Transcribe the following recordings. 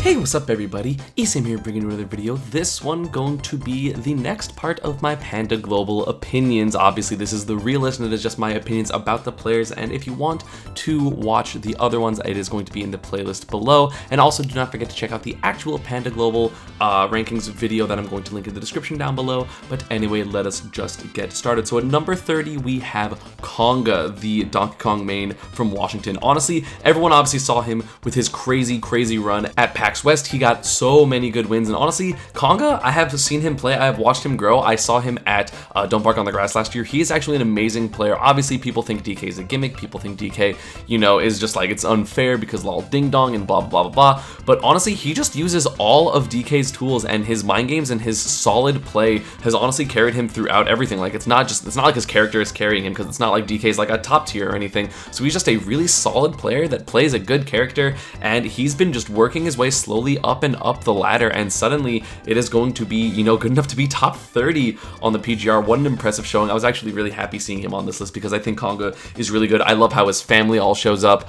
Hey, what's up everybody? Esam here bringing you another video. This one going to be the next part of my Panda Global opinions. Obviously this is the realist and it is just my opinions about the players, and if you want to watch the other ones it is going to be in the playlist below. And also do not forget to check out the actual Panda Global rankings video that I'm going to link in the description down below. But anyway, let us just get started. So at number 30 we have Conga, the Donkey Kong main from Washington. Honestly, everyone obviously saw him with his crazy run at PAX West. He got so many good wins, and honestly, Conga, I have seen him play, I have watched him grow. I saw him at Don't Bark on the Grass last year. He is actually an amazing player. Obviously, people think DK is a gimmick. People think DK, you know, is just like, it's unfair because lol ding dong and blah, blah, blah, blah. But honestly, he just uses all of DK's tools, and his mind games and his solid play has honestly carried him throughout everything. Like, it's not like his character is carrying him, because it's not like DK's like a top tier or anything. So he's just a really solid player that plays a good character, and he's been just working his way slowly up and up the ladder, and suddenly it is going to be, you know, good enough to be top 30 on the PGR. What an impressive showing. I was actually really happy seeing him on this list because I think Conga is really good. I love how his family all shows up,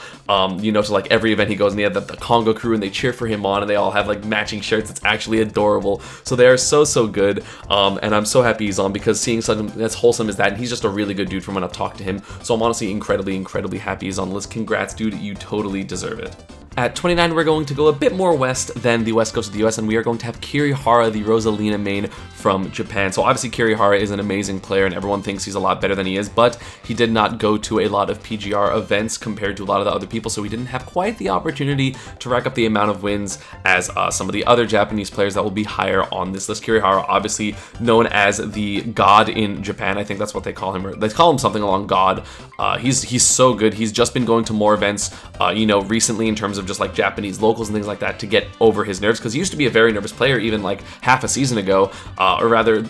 you know, to like every event he goes, and he had the Conga crew and they cheer for him on, and they all have like matching shirts. It's actually adorable. So they are so good, and I'm so happy he's on, because seeing something as wholesome as that, and he's just a really good dude from when I've talked to him. So I'm honestly incredibly happy he's on the list. Congrats, dude, you totally deserve it. At 29, we're going to go a bit more west than the west coast of the US, and we are going to have Kirihara, the Rosalina main from Japan. So obviously Kirihara is an amazing player and everyone thinks he's a lot better than he is, but he did not go to a lot of PGR events compared to a lot of the other people, so he didn't have quite the opportunity to rack up the amount of wins as some of the other Japanese players that will be higher on this list. Kirihara, obviously known as the god in Japan, I think that's what they call him, or they call him something along god. He's so good. He's just been going to more events, you know, recently in terms of just like Japanese locals and things like that to get over his nerves, because he used to be a very nervous player even like half a season ago, or rather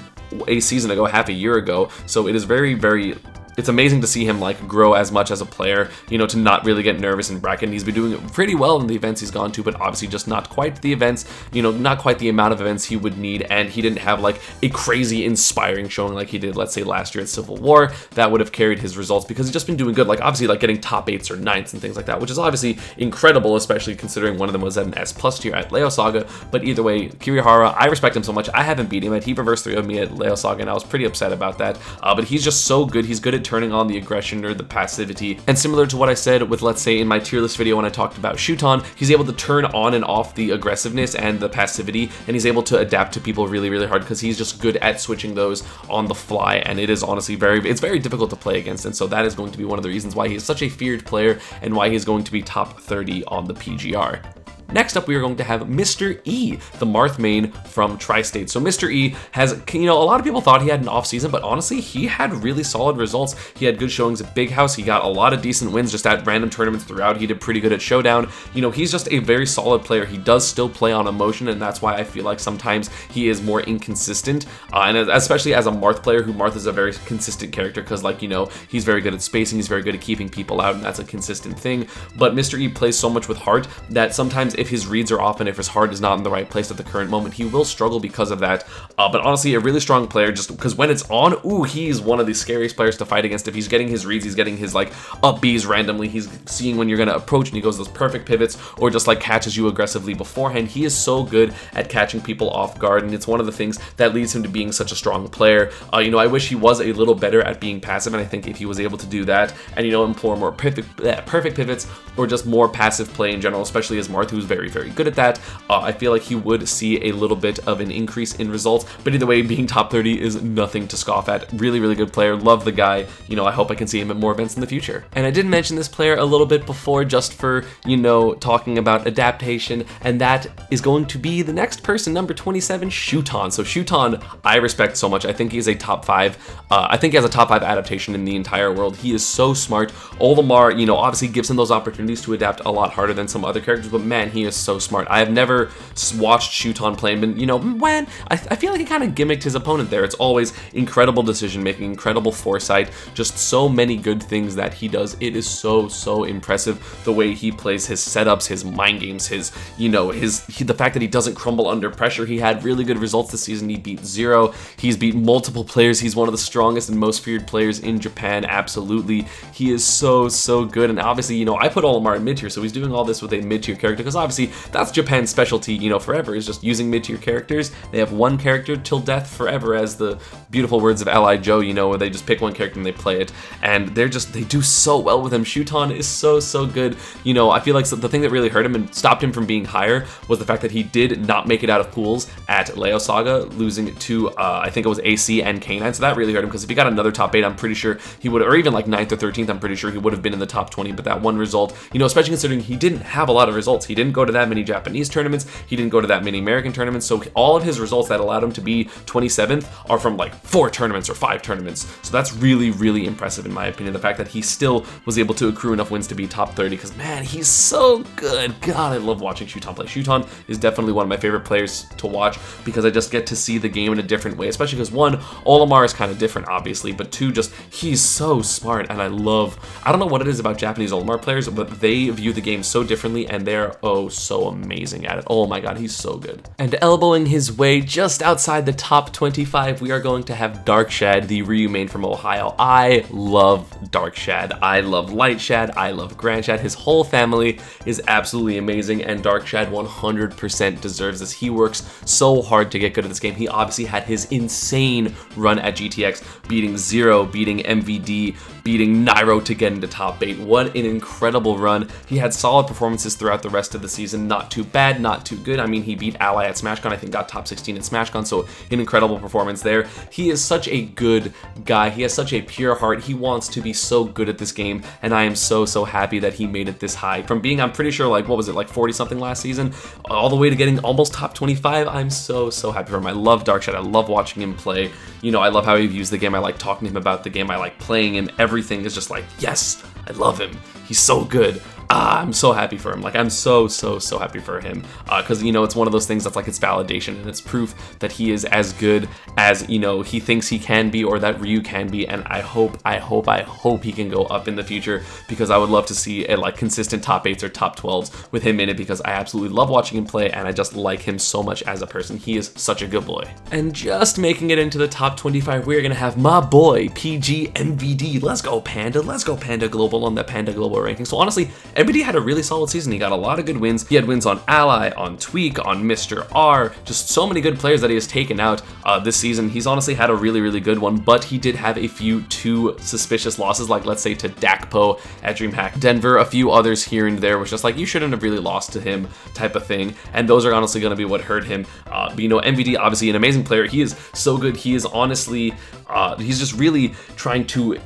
a season ago, half a year ago. So it is very it's amazing to see him like grow as much as a player, you know, to not really get nervous in bracket. And he's been doing pretty well in the events he's gone to, but obviously just not quite the events, you know, not quite the amount of events he would need. And he didn't have like a crazy inspiring showing like he did, let's say, last year at Civil War. That would have carried his results, because he's just been doing good, like obviously like getting top 8s or 9s and things like that, which is obviously incredible, especially considering one of them was at an S+ tier at Leo Saga. But either way, Kirihara, I respect him so much. I haven't beat him at, he reversed 3 of me at Leo Saga, and I was pretty upset about that. But he's just so good. He's good at turning on the aggression or the passivity, and similar to what I said with, let's say, in my tier list video when I talked about Shuton, he's able to turn on and off the aggressiveness and the passivity, and he's able to adapt to people really hard, because he's just good at switching those on the fly. And it is honestly it's very difficult to play against, and so that is going to be one of the reasons why he is such a feared player and why he's going to be top 30 on the PGR. Next up, we are going to have Mr. E, the Marth main from Tri-State. So Mr. E has, you know, a lot of people thought he had an off season, but honestly, he had really solid results. He had good showings at Big House. He got a lot of decent wins just at random tournaments throughout. He did pretty good at Showdown. You know, he's just a very solid player. He does still play on emotion, and that's why I feel like sometimes he is more inconsistent. And especially as a Marth player, who Marth is a very consistent character, because, like, you know, he's very good at spacing. He's very good at keeping people out, and that's a consistent thing. But Mr. E plays so much with heart that sometimes if his reads are off and if his heart is not in the right place at the current moment, he will struggle because of that. But honestly, a really strong player, just because when it's on, ooh, he's one of the scariest players to fight against. If he's getting his reads, he's getting his like up Bs randomly, he's seeing when you're going to approach, and he goes those perfect pivots, or just like catches you aggressively beforehand. He is so good at catching people off guard, and it's one of the things that leads him to being such a strong player. You know, I wish he was a little better at being passive, and I think if he was able to do that and, you know, employ more perfect pivots, or just more passive play in general, especially as Marth, who's very good at that, I feel like he would see a little bit of an increase in results. But either way, being top 30 is nothing to scoff at. Really good player. Love the guy. You know, I hope I can see him at more events in the future. And I did mention this player a little bit before, just for, you know, talking about adaptation, and that is going to be the next person, number 27, Shuton. So Shuton, I respect so much. I think he's a top 5. I think he has a top 5 adaptation in the entire world. He is so smart. Olimar, you know, obviously gives him those opportunities to adapt a lot harder than some other characters, but man, he is so smart. I have never watched Shuton play, and, you know, when I feel like he kind of gimmicked his opponent there. It's always incredible decision making, incredible foresight, just so many good things that he does. It is so impressive the way he plays his setups, his mind games, his, you know, the fact that he doesn't crumble under pressure. He had really good results this season. He beat Zero. He's beat multiple players. He's one of the strongest and most feared players in Japan. Absolutely, he is so good. And obviously, you know, I put Olimar in mid tier, so he's doing all this with a mid tier character, because obviously that's Japan's specialty, you know, forever, is just using mid-tier characters. They have one character till death forever, as the beautiful words of Ally Joe, you know, where they just pick one character and they play it, and they do so well with him. Shuton is so good. You know, I feel like the thing that really hurt him and stopped him from being higher was the fact that he did not make it out of pools at Leo Saga, losing to I think it was AC and K9, so that really hurt him, because if he got another top 8, I'm pretty sure he would, or even like 9th or 13th, I'm pretty sure he would have been in the top 20, but that one result, you know, especially considering he didn't have a lot of results. He didn't go to that many Japanese tournaments, he didn't go to that many American tournaments, so all of his results that allowed him to be 27th are from like 4 tournaments or 5 tournaments, so that's really impressive in my opinion, the fact that he still was able to accrue enough wins to be top 30, because man, he's so good. God, I love watching Shuton play. Shuton is definitely one of my favorite players to watch, because I just get to see the game in a different way, especially because 1, Olimar is kind of different obviously, but 2, just he's so smart, and I don't know what it is about Japanese Olimar players, but they view the game so differently, and they're so amazing at it. Oh my god, he's so good. And elbowing his way just outside the top 25, we are going to have Dark Shad, the Ryu main from Ohio. I love Dark Shad. I love Light Shad. I love Grand Shad. His whole family is absolutely amazing, and Dark Shad 100% deserves this. He works so hard to get good at this game. He obviously had his insane run at GTX, beating Zero, beating MVD, beating Nairo to get into top 8. What an incredible run. He had solid performances throughout the rest of the season. Not too bad, not too good. I mean, he beat Ally at SmashCon, I think got top 16 at SmashCon, so an incredible performance there. He is such a good guy. He has such a pure heart. He wants to be so good at this game, and I am so happy that he made it this high. From being, I'm pretty sure, like, what was it, like 40 something last season, all the way to getting almost top 25. I'm so happy for him. I love Dark Shad. I love watching him play. You know, I love how he views the game. I like talking to him about the game. I like playing him. Everything is just like, yes, I love him. He's so good. I'm so happy for him. Like, I'm so happy for him, because, you know, it's one of those things that's like, it's validation and it's proof that he is as good as, you know, he thinks he can be, or that Ryu can be, and I hope he can go up in the future, because I would love to see a like consistent top 8s or top 12s with him in it, because I absolutely love watching him play, and I just like him so much as a person. He is such a good boy. And just making it into the top 25, we're gonna have my boy PGMVD. Let's go Panda. Let's go Panda Global on the Panda Global ranking. So honestly, MVD had a really solid season. He got a lot of good wins. He had wins on Ally, on Tweak, on Mr. R, just so many good players that he has taken out this season. He's honestly had a really good one, but he did have a few too suspicious losses, like let's say to Dakpo at DreamHack Denver, a few others here and there, which just like, you shouldn't have really lost to him type of thing, and those are honestly going to be what hurt him. But you know, MVD, obviously an amazing player. He is so good. He is honestly, he's just really trying to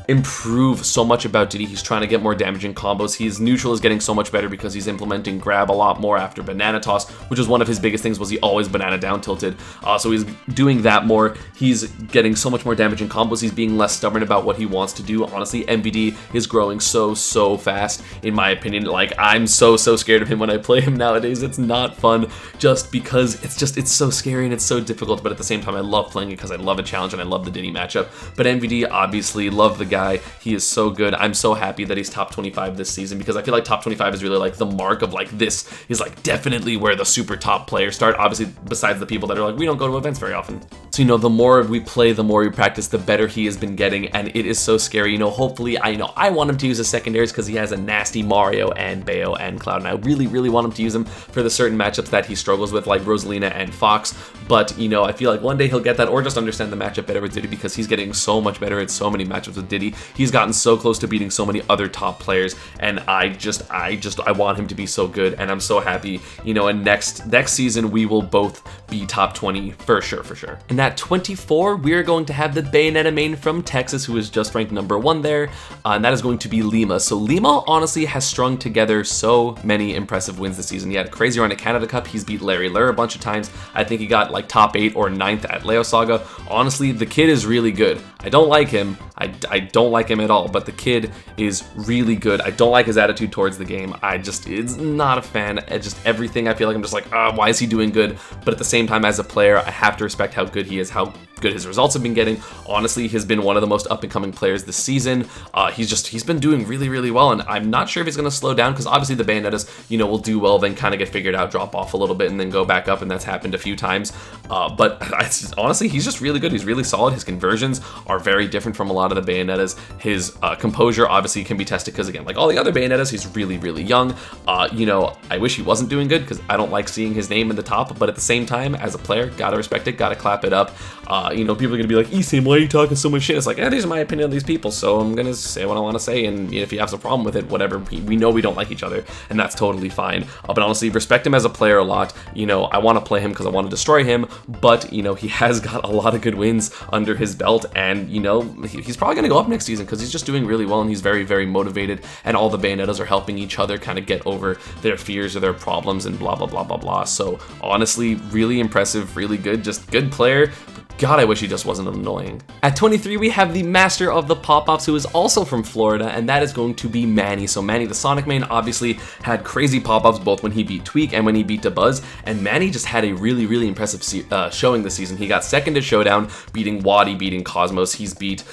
improve so much about Diddy. He's trying to get more damaging combos. His neutral is getting so much better because he's implementing grab a lot more after banana toss, which is one of his biggest things, was he always banana down tilted. So he's doing that more. He's getting so much more damaging combos. He's being less stubborn about what he wants to do. Honestly, MVD is growing so fast, in my opinion. Like, I'm so scared of him when I play him nowadays. It's not fun, just because it's so scary and it's so difficult, but at the same time, I love playing it because I love a challenge and I love the Diddy matchup. But MVD, obviously, love the guy. He is so good. I'm so happy that he's top 25 this season, because I feel like top 25 is really like the mark of like, this is like definitely where the super top players start, obviously besides the people that are like, we don't go to events very often. So, you know, the more we play, the more we practice, the better he has been getting, and it is so scary. You know, hopefully, I want him to use his secondaries because he has a nasty Mario and Bayo and Cloud, and I really want him to use them for the certain matchups that he struggles with, like Rosalina and Fox. But, you know, I feel like one day he'll get that, or just understand the matchup better with Diddy, because he's getting so much better at so many matchups with Diddy. He's gotten so close to beating so many other top players, and I want him to be so good, and I'm so happy. You know, and next season we will both be top 20 for sure. And at 24, we are going to have the Bayonetta main from Texas, who is just ranked number 1 there, and that is going to be Lima. So Lima honestly has strung together so many impressive wins this season. He had a crazy run at Canada Cup. He's beat Larry Lur a bunch of times. I think he got like top 8 or 9th at Leo Saga. Honestly, the kid is really good. I don't like him. I don't like him at all, but the kid is really good. I don't like his attitude towards the game. It's not a fan. Just everything, I feel like I'm just like, why is he doing good? But at the same time, as a player, I have to respect how good he is, how good his results have been getting. Honestly, he's been one of the most up-and-coming players this season. He's been doing really, really well, and I'm not sure if he's going to slow down, because obviously the Bayonettas, you know, will do well, then kind of get figured out, drop off a little bit, and then go back up, and that's happened a few times. But honestly, he's just really good. He's really solid. His conversions are very different from a lot of the Bayonettas. His composure obviously can be tested, because again, like all the other Bayonettas, he's really, really young. You know, I wish he wasn't doing good, because I don't like seeing his name in the top, but at the same time, as a player, gotta respect it, gotta clap it up. You know, people are gonna be like, Esam, why are you talking so much shit? It's like, these are my opinion on these people, so I'm gonna say what I want to say, and if he has a problem with it, whatever. We know we don't like each other, and that's totally fine. But honestly, respect him as a player a lot. You know, I want to play him because I want to destroy him, but you know, he has got a lot of good wins under his belt, and you know, he's probably gonna go up next season because he's just doing really well, and he's very, very motivated, and all the Bayonettas are helping each other kind of get over their fears or their problems and blah blah blah blah blah. So honestly, really impressive, really good, just good player. God, I wish he just wasn't annoying. At 23, we have the master of the pop-ups, who is also from Florida, and that is going to be Manny. So Manny, the Sonic main, obviously had crazy pop-ups both when he beat Tweak and when he beat Dabuz, and Manny just had a really, really impressive showing this season. He got second at Showdown, beating Waddy, beating Cosmos. He's beat,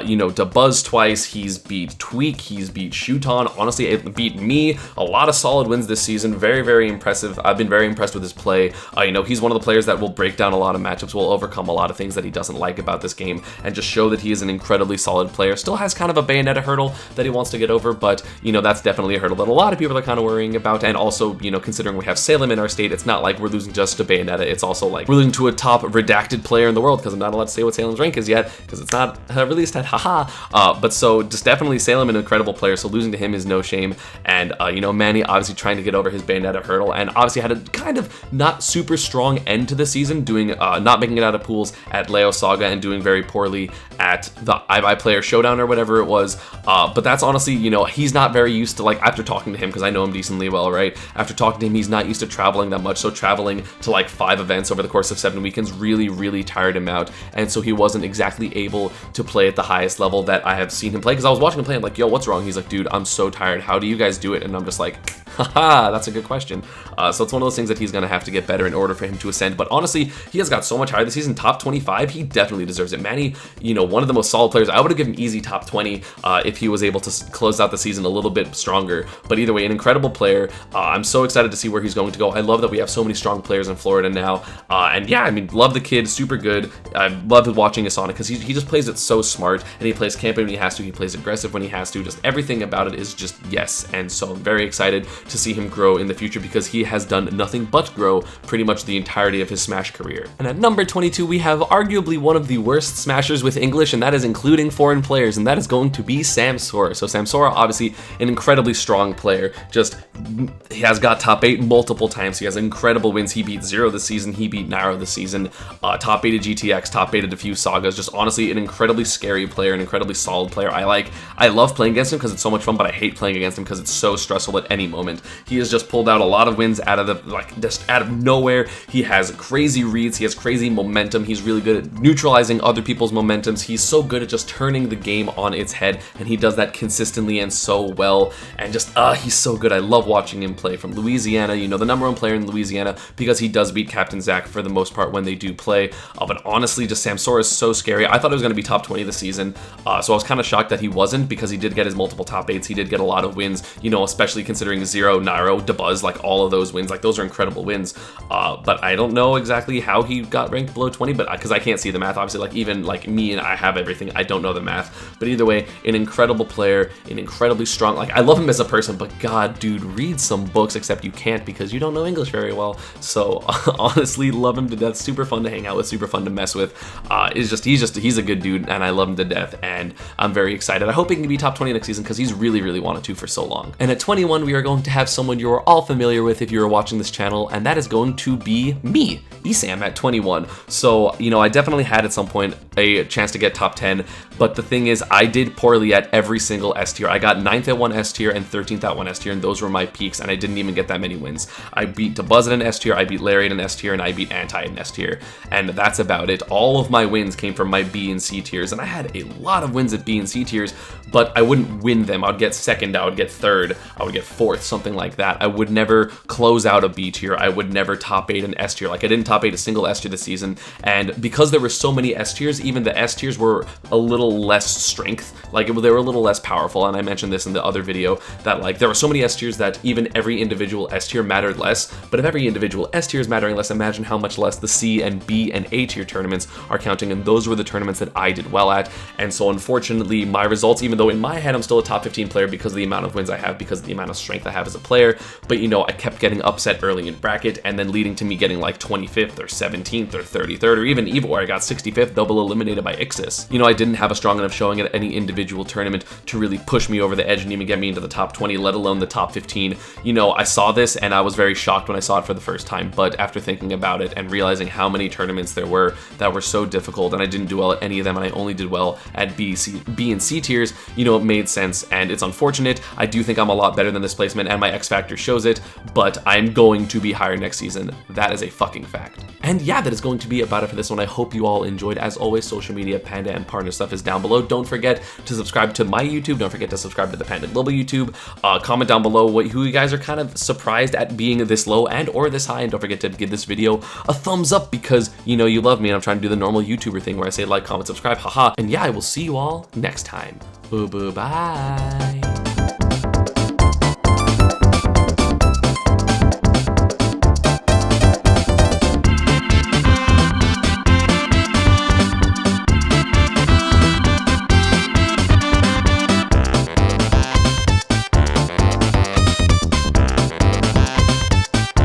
you know, Dabuz twice. He's beat Tweak. He's beat Shuton. Honestly, it beat me. A lot of solid wins this season. Very, very impressive. I've been very impressed with his play. You know, he's one of the players that will break down a lot of matchups, will overcome a lot of things that he doesn't like about this game, and just show that he is an incredibly solid player. Still has kind of a Bayonetta hurdle that he wants to get over, but you know, that's definitely a hurdle that a lot of people are kind of worrying about. And also, you know, considering we have Salem in our state, it's not like we're losing just to Bayonetta, it's also like we're losing to a top redacted player in the world, because I'm not allowed to say what Salem's rank is yet, because it's not released yet, haha. But so just definitely Salem, an incredible player, so losing to him is no shame. And you know, Manny obviously trying to get over his Bayonetta hurdle, and obviously had a kind of not super strong end to the season, doing not making it out of pools at Leo Saga and doing very poorly at the iPlayer Showdown or whatever it was. But that's honestly, you know, he's not very used to, like, after talking to him, because I know him decently well, right? After talking to him, he's not used to traveling that much, so traveling to like 5 events over the course of 7 weekends really, really tired him out, and so he wasn't exactly able to play at the highest level that I have seen him play, because I was watching him play, I'm like, yo, what's wrong? He's like, dude, I'm so tired, how do you guys do it? And I'm just like, haha, that's a good question. So it's one of those things that he's gonna have to get better in order for him to ascend, but honestly, he has got so much higher this season. Top 25, he definitely deserves it. Manny, you know, one of the most solid players. I would have given easy top 20 if he was able to close out the season a little bit stronger, but either way, an incredible player. I'm so excited to see where he's going to go. I love that we have so many strong players in Florida now, and yeah, I mean, love the kid, super good. I love watching his Sonic, because he just plays it so smart, and he plays camping when he has to, he plays aggressive when he has to, just everything about it is just yes. And so I'm very excited to see him grow in the future, because he has done nothing but grow pretty much the entirety of his Smash career. And at number 22, we have arguably one of the worst Smashers with English, and that is including foreign players, and that is going to be Samsora. So Samsora, obviously an incredibly strong player, just he has got top 8 multiple times. He has incredible wins. He beat Zero this season, he beat Nairo this season, top 8 at GTX, top 8 at a few sagas. Just honestly an incredibly scary player, an incredibly solid player. I love playing against him because it's so much fun, but I hate playing against him because it's so stressful at any moment. He has just pulled out a lot of wins out of the, like, just out of nowhere. He has crazy reads, he has crazy momentum, he's really good at neutralizing other people's momentums. He's so good at just turning the game on its head, and he does that consistently and so well, and just he's so good. I love watching him play. From Louisiana, you know, the #1 player in Louisiana, because he does beat Captain Zach for the most part when they do play. But honestly, just Samsora is so scary. I thought it was going to be top 20 this season, so I was kind of shocked that he wasn't, because he did get his multiple top 8s. He did get a lot of wins, you know, especially considering Zero, Nairo, Dabuz, like all of those wins, like those are incredible wins. But I don't know exactly how he got ranked below 20, but because I can't see the math, obviously, like even like me and I have everything, I don't know the math. But either way, an incredible player, an incredibly strong, like I love him as a person, but god, dude, read some books, except you can't because you don't know English very well. So honestly, love him to death. Super fun to hang out with, super fun to mess with. He's a good dude, and I love him to death, and I'm very excited. I hope he can be top 20 next season, because he's really, really wanted to for so long. And at 21, we are going to have someone you're all familiar with if you're watching this channel, and that is going to be me, Esam, at 21. So, you know, I definitely had at some point a chance to get top 10, But the thing is, I did poorly at every single S tier. I got 9th at one S tier and 13th at one S tier, and those were my peaks, and I didn't even get that many wins. I beat Dabuzz at an S tier, I beat Larry at an S tier, and I beat Anti at an S tier, and that's about it. All of my wins came from my B and C tiers, and I had a lot of wins at B and C tiers, but I wouldn't win them. I would get second, I would get third, I would get fourth, something like that. I would never close out a B tier. I would never top 8 an S tier. Like, I didn't top 8 a single S tier this season, and because there were so many S tiers, even the S tiers were a little less strength. Like, they were a little less powerful, and I mentioned this in the other video, that like there were so many S tiers that even every individual S tier mattered less. But if every individual S tier is mattering less, imagine how much less the C and B and A tier tournaments are counting, and those were the tournaments that I did well at. And so unfortunately, my results, even though in my head I'm still a top 15 player because of the amount of wins I have, because of the amount of strength I have as a player, but you know, I kept getting upset early in bracket, and then leading to me getting like 25th or 17th or 33rd, or even EVO where I got 65th, double eliminated by Ixis. You know, I didn't have a strong enough showing at any individual tournament to really push me over the edge and even get me into the top 20, let alone the top 15. You know, I saw this and I was very shocked when I saw it for the first time, but after thinking about it and realizing how many tournaments there were that were so difficult, and I didn't do well at any of them, and I only did well at B and C tiers, you know, it made sense. And it's unfortunate. I do think I'm a lot better than this placement, and my X Factor shows it, but I'm going to be higher next season. That is a fucking fact. And yeah, that is going to be about it for this one. I hope you all enjoyed. As always, social media, Panda and partner stuff is down below. Don't forget to subscribe to my YouTube. Don't forget to subscribe to the Panda Global YouTube. Comment down below who you guys are kind of surprised at being this low and or this high. And don't forget to give this video a thumbs up because you know you love me and I'm trying to do the normal YouTuber thing where I say like, comment, subscribe, haha. And yeah, I will see you all next time. Bye.